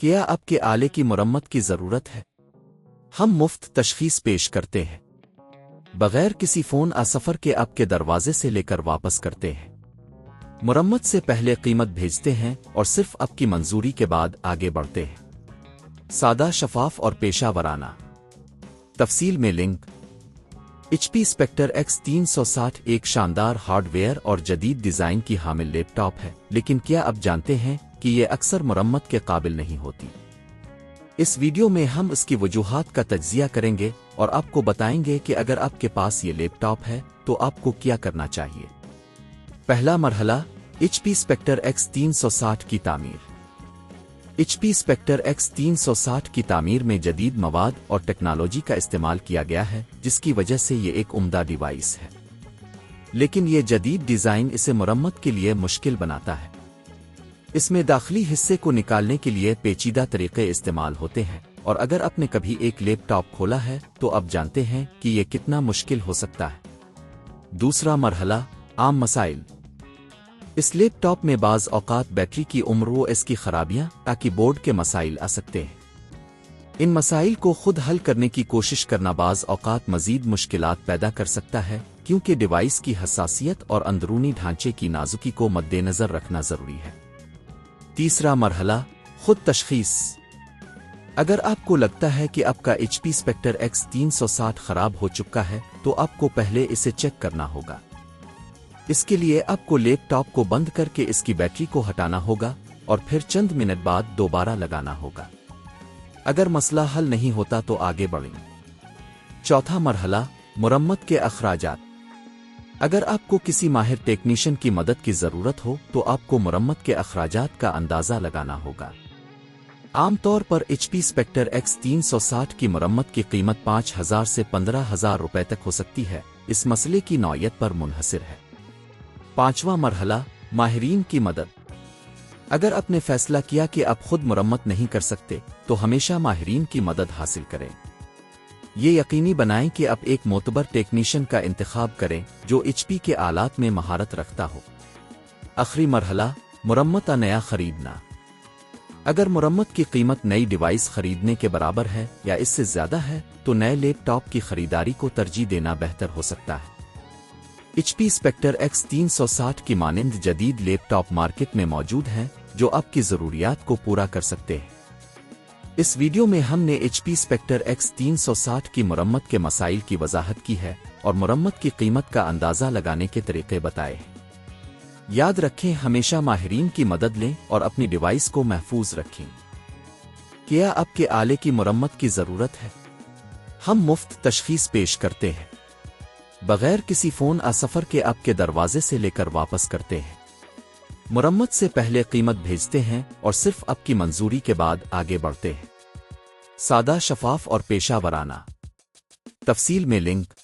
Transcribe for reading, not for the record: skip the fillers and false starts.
کیا آپ کے آلے کی مرمت کی ضرورت ہے؟ ہم مفت تشخیص پیش کرتے ہیں بغیر کسی فون سفر کے آپ کے دروازے سے لے کر واپس کرتے ہیں۔ مرمت سے پہلے قیمت بھیجتے ہیں اور صرف آپ کی منظوری کے بعد آگے بڑھتے ہیں۔ سادہ، شفاف اور پیشہ ورانہ۔ تفصیل میں link. H P spectre X360 ایک شاندار ہارڈ ویئر اور جدید ڈیزائن کی حامل لیپ ٹاپ ہے، لیکن کیا آپ جانتے ہیں کہ یہ اکثر مرمت کے قابل نہیں ہوتی؟ اس ویڈیو میں ہم اس کی وجوہات کا تجزیہ کریں گے اور آپ کو بتائیں گے کہ اگر آپ کے پاس یہ لیپ ٹاپ ہے تو آپ کو کیا کرنا چاہیے۔ پہلا مرحلہ، ایچ پی اسپیکٹر X360 کی تعمیر۔ ایچ پی اسپیکٹر X360 کی تعمیر میں جدید مواد اور ٹیکنالوجی کا استعمال کیا گیا ہے، جس کی وجہ سے یہ ایک عمدہ ڈیوائس ہے، لیکن یہ جدید ڈیزائن اسے مرمت کے لیے مشکل بناتا ہے۔ اس میں داخلی حصے کو نکالنے کے لیے پیچیدہ طریقے استعمال ہوتے ہیں، اور اگر آپ نے کبھی ایک لیپ ٹاپ کھولا ہے تو آپ جانتے ہیں کہ یہ کتنا مشکل ہو سکتا ہے۔ دوسرا مرحلہ، عام مسائل۔ اس لیپ ٹاپ میں بعض اوقات بیٹری کی عمر و اس کی خرابیاں تاکہ بورڈ کے مسائل آ سکتے ہیں۔ ان مسائل کو خود حل کرنے کی کوشش کرنا بعض اوقات مزید مشکلات پیدا کر سکتا ہے، کیونکہ ڈیوائس کی حساسیت اور اندرونی ڈھانچے کی نازکی کو مد نظر رکھنا ضروری ہے۔ تیسرا مرحلہ، خود تشخیص۔ اگر آپ کو لگتا ہے کہ آپ کا ایچ پی اسپیکٹر X360 خراب ہو چکا ہے تو آپ کو پہلے اسے چیک کرنا ہوگا۔ اس کے لیے آپ کو لیپ ٹاپ کو بند کر کے اس کی بیٹری کو ہٹانا ہوگا اور پھر چند منٹ بعد دوبارہ لگانا ہوگا۔ اگر مسئلہ حل نہیں ہوتا تو آگے بڑھیں۔ چوتھا مرحلہ، مرمت کے اخراجات۔ اگر آپ کو کسی ماہر ٹیکنیشین کی مدد کی ضرورت ہو تو آپ کو مرمت کے اخراجات کا اندازہ لگانا ہوگا۔ عام طور پر ایچ پی اسپیکٹر X360 کی مرمت کی قیمت 5,000 سے 15,000 روپے تک ہو سکتی ہے، اس مسئلے کی نوعیت پر منحصر ہے۔ پانچواں مرحلہ، ماہرین کی مدد۔ اگر آپ نے فیصلہ کیا کہ آپ خود مرمت نہیں کر سکتے تو ہمیشہ ماہرین کی مدد حاصل کریں۔ یہ یقینی بنائیں کہ آپ ایک معتبر ٹیکنیشین کا انتخاب کریں جو ایچ پی کے آلات میں مہارت رکھتا ہو۔ آخری مرحلہ، مرمت نیا خریدنا۔ اگر مرمت کی قیمت نئی ڈیوائس خریدنے کے برابر ہے یا اس سے زیادہ ہے تو نئے لیپ ٹاپ کی خریداری کو ترجیح دینا بہتر ہو سکتا ہے۔ ایچ پی اسپیکٹر X360 کی مانند جدید لیپ ٹاپ مارکیٹ میں موجود ہیں جو آپ کی ضروریات کو پورا کر سکتے ہیں۔ اس ویڈیو میں ہم نے ایچ پی اسپیکٹر X360 کی مرمت کے مسائل کی وضاحت کی ہے اور مرمت کی قیمت کا اندازہ لگانے کے طریقے بتائے ہیں۔ یاد رکھیں، ہمیشہ ماہرین کی مدد لیں اور اپنی ڈیوائس کو محفوظ رکھیں۔ کیا آپ کے آلے کی مرمت کی ضرورت ہے؟ ہم مفت تشخیص پیش کرتے ہیں بغیر کسی فون سفر کے آپ کے دروازے سے لے کر واپس کرتے ہیں۔ مرمت سے پہلے قیمت بھیجتے ہیں اور صرف آپ کی منظوری کے بعد آگے بڑھتے ہیں۔ سادہ، شفاف اور پیشہ ورانہ۔ تفصیل میں لنک۔